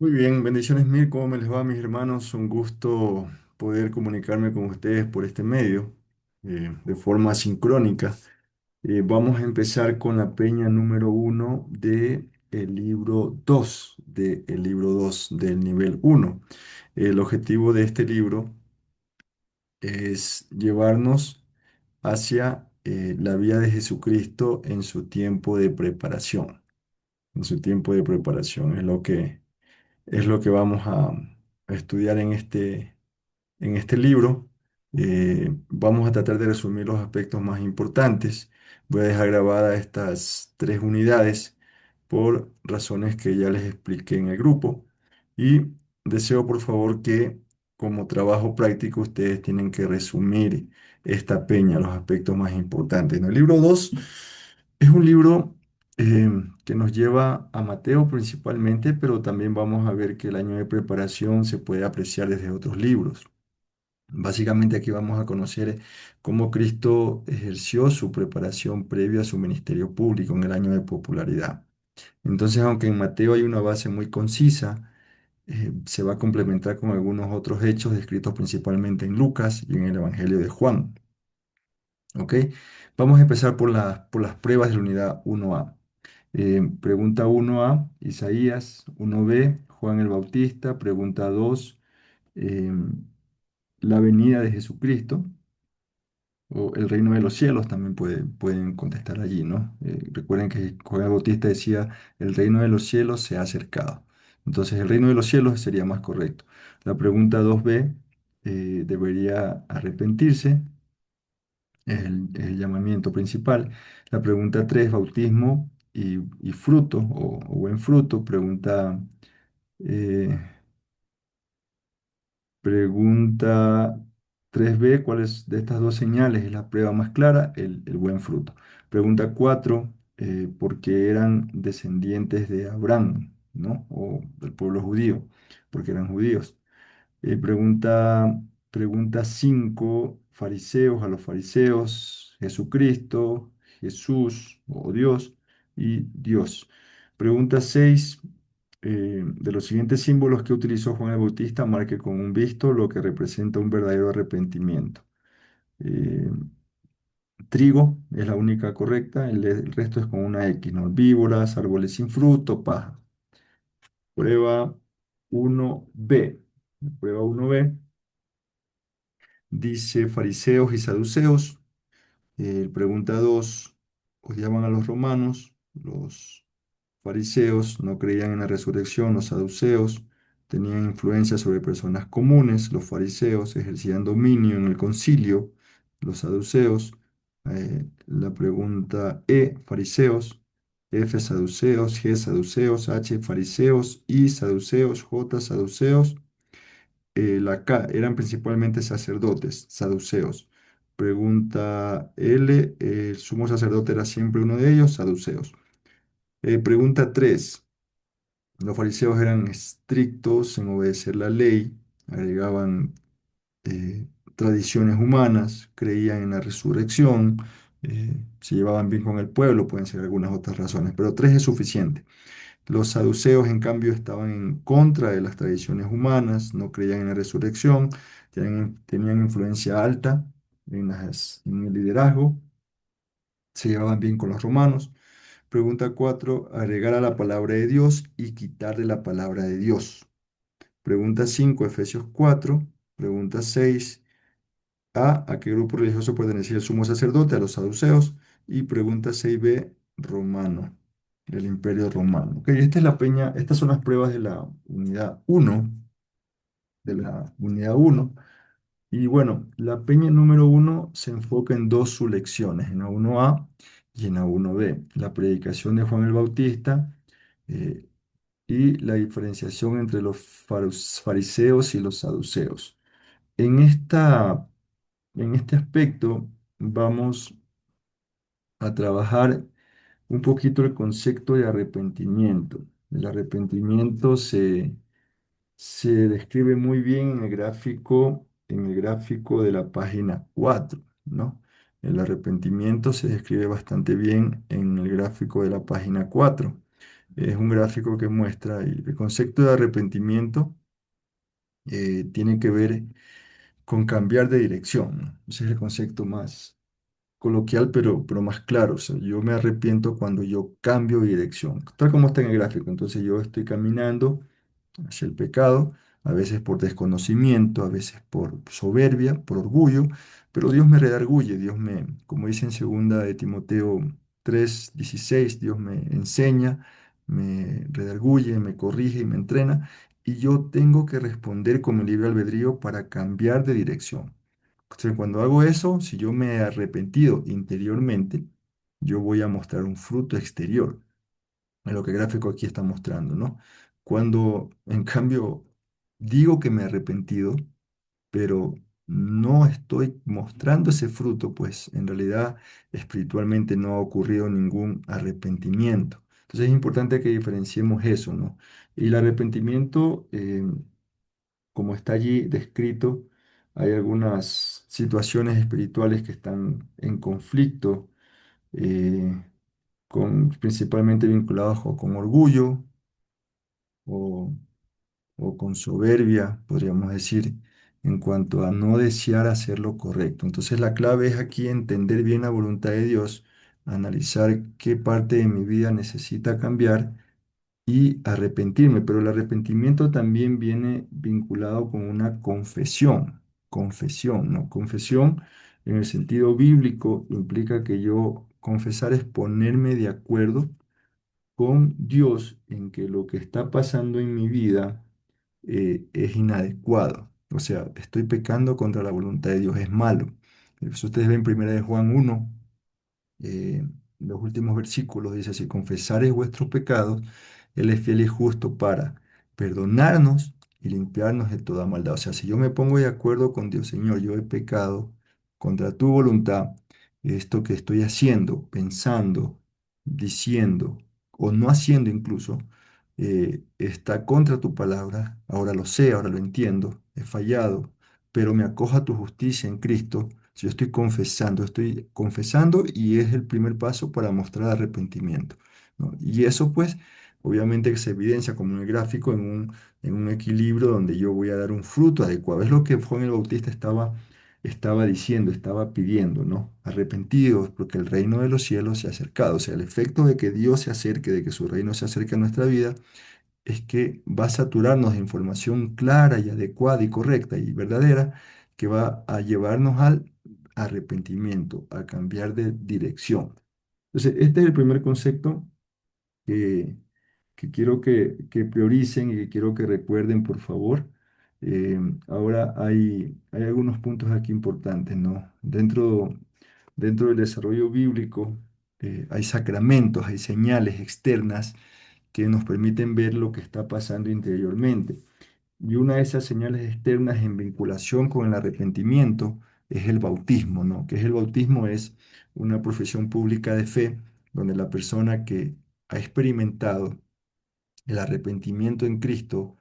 Muy bien, bendiciones mil, ¿cómo me les va, mis hermanos? Un gusto poder comunicarme con ustedes por este medio, de forma sincrónica. Vamos a empezar con la peña número uno de el libro 2, del nivel uno. El objetivo de este libro es llevarnos hacia la vida de Jesucristo en su tiempo de preparación. En su tiempo de preparación es lo que vamos a estudiar en este libro. Vamos a tratar de resumir los aspectos más importantes. Voy a dejar grabadas estas tres unidades por razones que ya les expliqué en el grupo. Y deseo por favor que como trabajo práctico ustedes tienen que resumir esta peña, los aspectos más importantes, ¿no? El libro 2 es un libro que nos lleva a Mateo principalmente, pero también vamos a ver que el año de preparación se puede apreciar desde otros libros. Básicamente aquí vamos a conocer cómo Cristo ejerció su preparación previa a su ministerio público en el año de popularidad. Entonces, aunque en Mateo hay una base muy concisa, se va a complementar con algunos otros hechos descritos principalmente en Lucas y en el Evangelio de Juan. ¿Ok? Vamos a empezar por las pruebas de la unidad 1A. Pregunta 1A, Isaías. 1B, Juan el Bautista. Pregunta 2, la venida de Jesucristo o el reino de los cielos también pueden contestar allí, ¿no? Recuerden que Juan el Bautista decía, el reino de los cielos se ha acercado. Entonces, el reino de los cielos sería más correcto. La pregunta 2B, debería arrepentirse, es el llamamiento principal. La pregunta 3, bautismo y fruto o buen fruto. Eh, Pregunta 3B, ¿cuál es de estas dos señales es la prueba más clara? El buen fruto. Pregunta 4, ¿por qué eran descendientes de Abraham, ¿no? O del pueblo judío, porque eran judíos. Pregunta 5, fariseos, a los fariseos, Jesucristo, Jesús o Dios y Dios. Pregunta 6, de los siguientes símbolos que utilizó Juan el Bautista, marque con un visto lo que representa un verdadero arrepentimiento. Eh, Trigo es la única correcta, el resto es con una X, ¿no? Víboras, árboles sin fruto, paja. Prueba 1B. Prueba 1B. Dice fariseos y saduceos. Pregunta 2. Odiaban a los romanos. Los fariseos no creían en la resurrección. Los saduceos tenían influencia sobre personas comunes. Los fariseos ejercían dominio en el concilio. Los saduceos. La pregunta E, fariseos. F, saduceos. G, saduceos. H, fariseos. I, saduceos. J, saduceos. La K, eran principalmente sacerdotes, saduceos. Pregunta L, el sumo sacerdote era siempre uno de ellos, saduceos. Pregunta 3, los fariseos eran estrictos en obedecer la ley, agregaban tradiciones humanas, creían en la resurrección, se llevaban bien con el pueblo, pueden ser algunas otras razones, pero 3 es suficiente. Los saduceos, en cambio, estaban en contra de las tradiciones humanas, no creían en la resurrección, tenían influencia alta en el liderazgo, se llevaban bien con los romanos. Pregunta 4, agregar a la palabra de Dios y quitarle la palabra de Dios. Pregunta 5, Efesios 4. Pregunta 6, ¿a qué grupo religioso pertenecía el sumo sacerdote? A los saduceos. Y pregunta 6B, romano, del imperio romano. Ok, esta es la peña, estas son las pruebas de la unidad uno. Y bueno, la peña número uno se enfoca en dos sublecciones, en la 1A y en la 1B. La predicación de Juan el Bautista eh, y la diferenciación entre los fariseos y los saduceos. En esta En este aspecto vamos a trabajar un poquito el concepto de arrepentimiento. El arrepentimiento se describe muy bien en el gráfico de la página 4, ¿no? El arrepentimiento se describe bastante bien en el gráfico de la página 4. Es un gráfico que muestra y el concepto de arrepentimiento tiene que ver con cambiar de dirección, ¿no? Ese es el concepto más coloquial, pero más claro. O sea, yo me arrepiento cuando yo cambio de dirección, tal como está en el gráfico. Entonces yo estoy caminando hacia el pecado, a veces por desconocimiento, a veces por soberbia, por orgullo, pero Dios me redarguye, Dios me, como dice en segunda de Timoteo 3:16, Dios me enseña, me redarguye, me corrige y me entrena, y yo tengo que responder con mi libre albedrío para cambiar de dirección. Entonces, cuando hago eso, si yo me he arrepentido interiormente, yo voy a mostrar un fruto exterior en lo que el gráfico aquí está mostrando, ¿no? Cuando, en cambio, digo que me he arrepentido, pero no estoy mostrando ese fruto, pues en realidad espiritualmente no ha ocurrido ningún arrepentimiento. Entonces es importante que diferenciemos eso, ¿no? Y el arrepentimiento, como está allí descrito, hay algunas situaciones espirituales que están en conflicto, principalmente vinculados con orgullo, o, o con soberbia, podríamos decir, en cuanto a no desear hacer lo correcto. Entonces la clave es aquí entender bien la voluntad de Dios, analizar qué parte de mi vida necesita cambiar y arrepentirme. Pero el arrepentimiento también viene vinculado con una confesión, ¿no? Confesión en el sentido bíblico implica que yo confesar es ponerme de acuerdo con Dios en que lo que está pasando en mi vida es inadecuado. O sea, estoy pecando contra la voluntad de Dios, es malo. Si ustedes ven 1 de Juan 1, eh, los últimos versículos, dice: si confesares vuestros pecados, Él es fiel y justo para perdonarnos y limpiarnos de toda maldad. O sea, si yo me pongo de acuerdo con Dios, Señor, yo he pecado contra tu voluntad, esto que estoy haciendo, pensando, diciendo o no haciendo incluso, está contra tu palabra, ahora lo sé, ahora lo entiendo, he fallado, pero me acojo a tu justicia en Cristo. Si yo estoy confesando y es el primer paso para mostrar arrepentimiento, ¿no? Y eso pues obviamente se evidencia como en el gráfico en un equilibrio donde yo voy a dar un fruto adecuado. Es lo que Juan el Bautista estaba diciendo, estaba pidiendo, ¿no? Arrepentidos porque el reino de los cielos se ha acercado. O sea, el efecto de que Dios se acerque, de que su reino se acerque a nuestra vida, es que va a saturarnos de información clara y adecuada y correcta y verdadera que va a llevarnos al arrepentimiento, a cambiar de dirección. Entonces, este es el primer concepto que, que quiero que prioricen y que quiero que recuerden, por favor. Ahora hay algunos puntos aquí importantes, ¿no? Dentro del desarrollo bíblico, hay sacramentos, hay señales externas que nos permiten ver lo que está pasando interiormente. Y una de esas señales externas en vinculación con el arrepentimiento es el bautismo, ¿no? Que es el bautismo es una profesión pública de fe donde la persona que ha experimentado el arrepentimiento en Cristo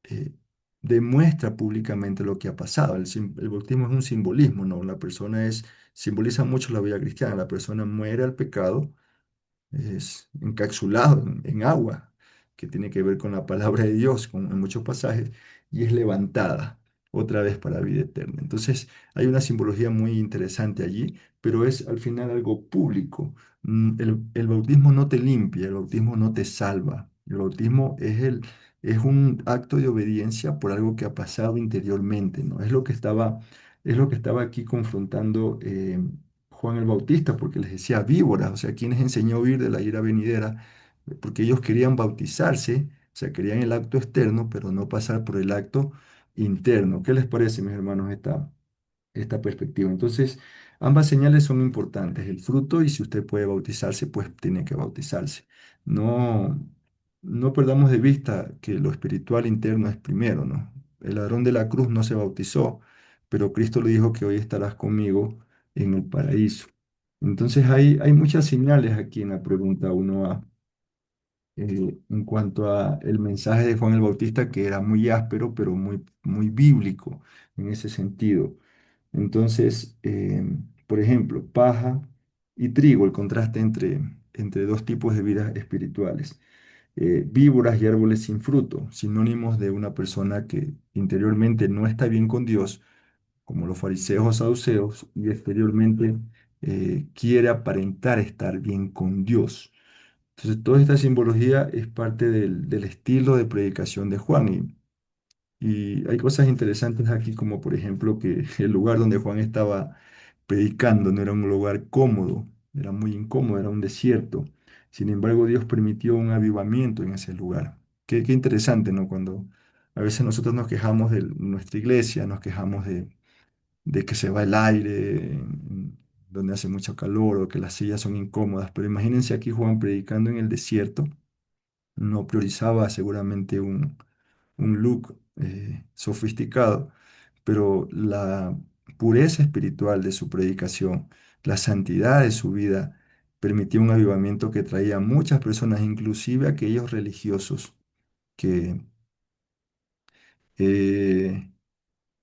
eh, demuestra públicamente lo que ha pasado. El bautismo es un simbolismo, ¿no? Simboliza mucho la vida cristiana. La persona muere al pecado, es encapsulado en agua, que tiene que ver con la palabra de Dios en muchos pasajes, y es levantada otra vez para la vida eterna. Entonces, hay una simbología muy interesante allí, pero es al final algo público. El bautismo no te limpia, el bautismo no te salva. El bautismo es un acto de obediencia por algo que ha pasado interiormente, ¿no? Es lo que estaba aquí confrontando Juan el Bautista, porque les decía víboras, o sea, quienes enseñó a huir de la ira venidera, porque ellos querían bautizarse, o sea, querían el acto externo, pero no pasar por el acto interno. ¿Qué les parece, mis hermanos, esta perspectiva? Entonces, ambas señales son importantes, el fruto y si usted puede bautizarse, pues tiene que bautizarse. No, no perdamos de vista que lo espiritual interno es primero, ¿no? El ladrón de la cruz no se bautizó, pero Cristo le dijo que hoy estarás conmigo en el paraíso. Entonces hay muchas señales aquí en la pregunta 1A en cuanto a el mensaje de Juan el Bautista, que era muy áspero, pero muy, muy bíblico en ese sentido. Entonces, por ejemplo, paja y trigo, el contraste entre dos tipos de vidas espirituales. víboras y árboles sin fruto, sinónimos de una persona que interiormente no está bien con Dios, como los fariseos o saduceos, y exteriormente quiere aparentar estar bien con Dios. Entonces, toda esta simbología es parte del estilo de predicación de Juan. Y hay cosas interesantes aquí, como por ejemplo que el lugar donde Juan estaba predicando no era un lugar cómodo, era muy incómodo, era un desierto. Sin embargo, Dios permitió un avivamiento en ese lugar. Qué interesante, ¿no? Cuando a veces nosotros nos quejamos de nuestra iglesia, nos quejamos de que se va el aire, donde hace mucho calor o que las sillas son incómodas. Pero imagínense aquí Juan predicando en el desierto, no priorizaba seguramente un look sofisticado, pero la pureza espiritual de su predicación, la santidad de su vida, permitió un avivamiento que traía a muchas personas, inclusive aquellos religiosos que, eh,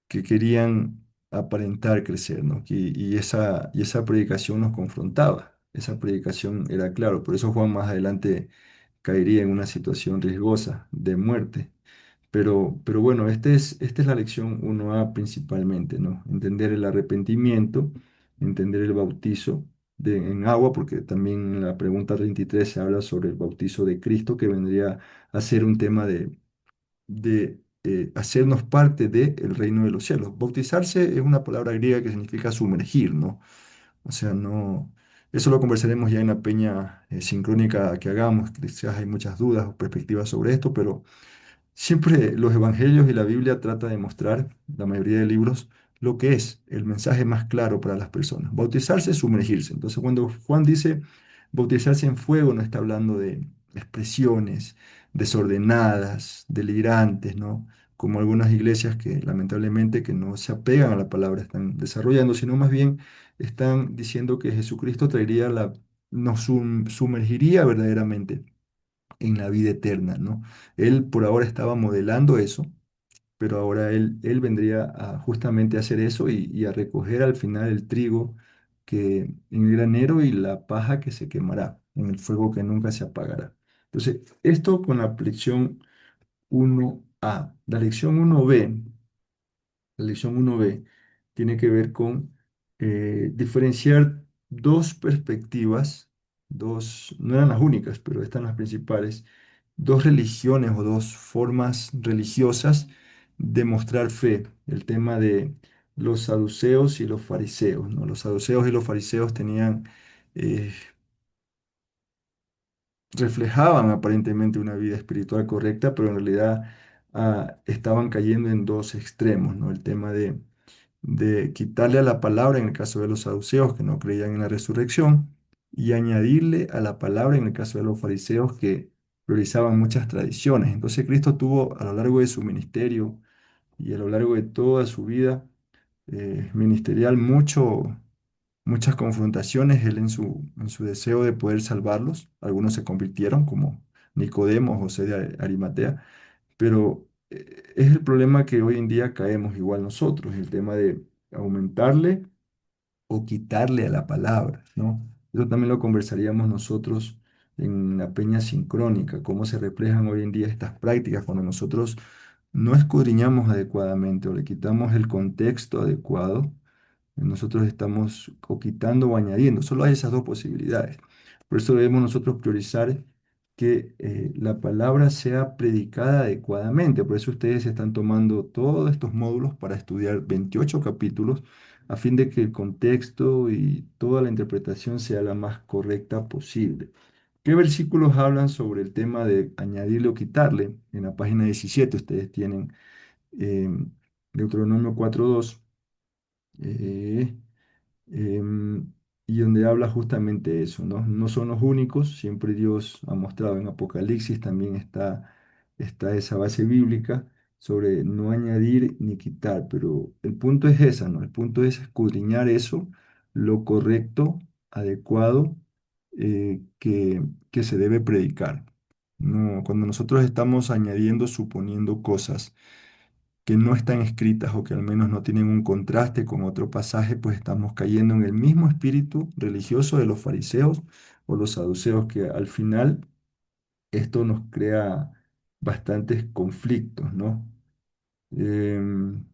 que querían aparentar crecer, ¿no? Y esa predicación nos confrontaba, esa predicación era claro, por eso Juan más adelante caería en una situación riesgosa de muerte. Pero bueno, esta es la lección 1A principalmente, ¿no? Entender el arrepentimiento, entender el bautizo en agua, porque también en la pregunta 23 se habla sobre el bautizo de Cristo, que vendría a ser un tema de hacernos parte del reino de los cielos. Bautizarse es una palabra griega que significa sumergir, ¿no? O sea, no, eso lo conversaremos ya en la peña sincrónica que hagamos, quizás hay muchas dudas o perspectivas sobre esto, pero siempre los evangelios y la Biblia trata de mostrar, la mayoría de libros, lo que es el mensaje más claro para las personas. Bautizarse es sumergirse. Entonces, cuando Juan dice bautizarse en fuego, no está hablando de expresiones desordenadas, delirantes, ¿no? Como algunas iglesias que lamentablemente que no se apegan a la palabra están desarrollando, sino más bien están diciendo que Jesucristo nos sumergiría verdaderamente en la vida eterna, ¿no? Él por ahora estaba modelando eso, pero ahora él vendría a justamente a hacer eso y a recoger al final el trigo que en el granero y la paja que se quemará en el fuego que nunca se apagará. Entonces, esto con la lección 1A. La lección 1B. La lección 1B tiene que ver con diferenciar dos perspectivas, no eran las únicas, pero están las principales, dos religiones o dos formas religiosas de mostrar fe. El tema de los saduceos y los fariseos, ¿no? Los saduceos y los fariseos eh, reflejaban aparentemente una vida espiritual correcta, pero en realidad estaban cayendo en dos extremos, ¿no? El tema de quitarle a la palabra en el caso de los saduceos que no creían en la resurrección y añadirle a la palabra en el caso de los fariseos que priorizaban muchas tradiciones. Entonces Cristo tuvo a lo largo de su ministerio y a lo largo de toda su vida ministerial muchas confrontaciones, él en su deseo de poder salvarlos. Algunos se convirtieron como Nicodemo, José de Arimatea, pero es el problema que hoy en día caemos igual nosotros, el tema de aumentarle o quitarle a la palabra, ¿no? Eso también lo conversaríamos nosotros en la peña sincrónica, cómo se reflejan hoy en día estas prácticas cuando nosotros no escudriñamos adecuadamente o le quitamos el contexto adecuado. Nosotros estamos o quitando o añadiendo, solo hay esas dos posibilidades. Por eso debemos nosotros priorizar que la palabra sea predicada adecuadamente. Por eso ustedes están tomando todos estos módulos para estudiar 28 capítulos a fin de que el contexto y toda la interpretación sea la más correcta posible. ¿Qué versículos hablan sobre el tema de añadirle o quitarle? En la página 17 ustedes tienen eh, Deuteronomio 4:2. eh, em, y donde habla justamente eso, ¿no? No son los únicos, siempre Dios ha mostrado en Apocalipsis, también está esa base bíblica sobre no añadir ni quitar, pero el punto es esa, ¿no? El punto es escudriñar eso, lo correcto, adecuado, que se debe predicar. No, cuando nosotros estamos añadiendo, suponiendo cosas, que no están escritas o que al menos no tienen un contraste con otro pasaje, pues estamos cayendo en el mismo espíritu religioso de los fariseos o los saduceos que al final esto nos crea bastantes conflictos, ¿no? Em,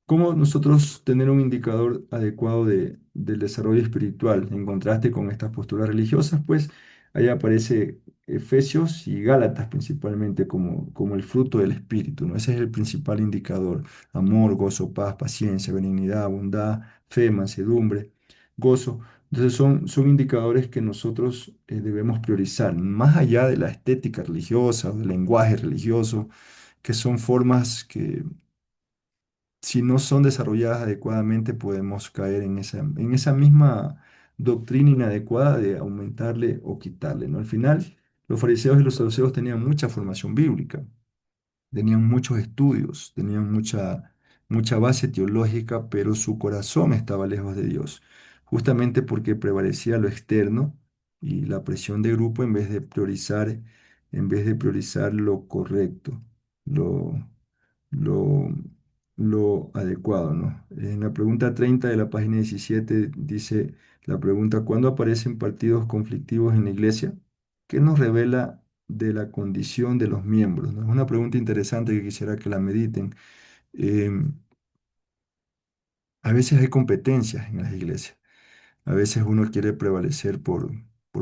¿Cómo nosotros tener un indicador adecuado del desarrollo espiritual en contraste con estas posturas religiosas? Pues ahí aparece Efesios y Gálatas principalmente como el fruto del espíritu, ¿no? Ese es el principal indicador: amor, gozo, paz, paciencia, benignidad, bondad, fe, mansedumbre, gozo. Entonces son indicadores que nosotros debemos priorizar, más allá de la estética religiosa o del lenguaje religioso, que son formas que, si no son desarrolladas adecuadamente, podemos caer en esa misma doctrina inadecuada de aumentarle o quitarle, ¿no? Al final, los fariseos y los saduceos tenían mucha formación bíblica, tenían muchos estudios, tenían mucha base teológica, pero su corazón estaba lejos de Dios, justamente porque prevalecía lo externo y la presión de grupo en vez de priorizar lo correcto, lo, lo, lo adecuado, ¿no? En la pregunta 30 de la página 17 dice la pregunta: ¿cuándo aparecen partidos conflictivos en la iglesia? ¿Qué nos revela de la condición de los miembros? ¿No? Es una pregunta interesante que quisiera que la mediten. Em, a veces hay competencias en las iglesias. A veces uno quiere prevalecer por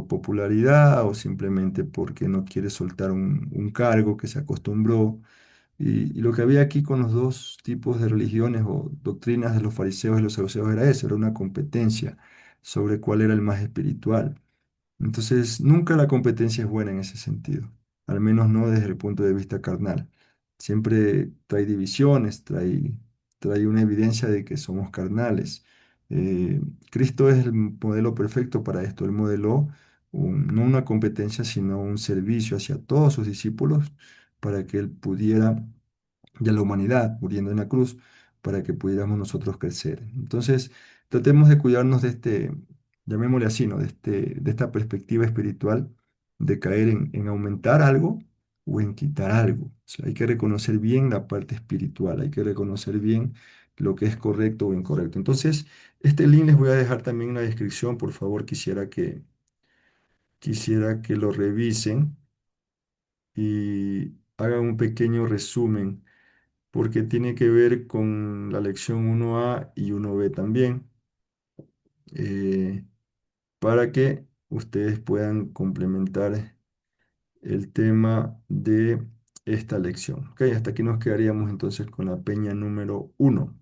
popularidad o simplemente porque no quiere soltar un cargo que se acostumbró. Y lo que había aquí con los dos tipos de religiones o doctrinas de los fariseos y los saduceos era eso: era una competencia sobre cuál era el más espiritual. Entonces, nunca la competencia es buena en ese sentido, al menos no desde el punto de vista carnal. Siempre trae divisiones, trae una evidencia de que somos carnales. Eh, Cristo es el modelo perfecto para esto. Él modeló no una competencia, sino un servicio hacia todos sus discípulos para que Él pudiera, y a la humanidad muriendo en la cruz, para que pudiéramos nosotros crecer. Entonces, tratemos de cuidarnos de llamémosle así, ¿no? De esta perspectiva espiritual, de caer en aumentar algo o en quitar algo. O sea, hay que reconocer bien la parte espiritual, hay que reconocer bien lo que es correcto o incorrecto. Entonces, este link les voy a dejar también en la descripción. Por favor, quisiera que lo revisen y hagan un pequeño resumen, porque tiene que ver con la lección 1A y 1B también, eh, para que ustedes puedan complementar el tema de esta lección. Ok, hasta aquí nos quedaríamos entonces con la peña número 1.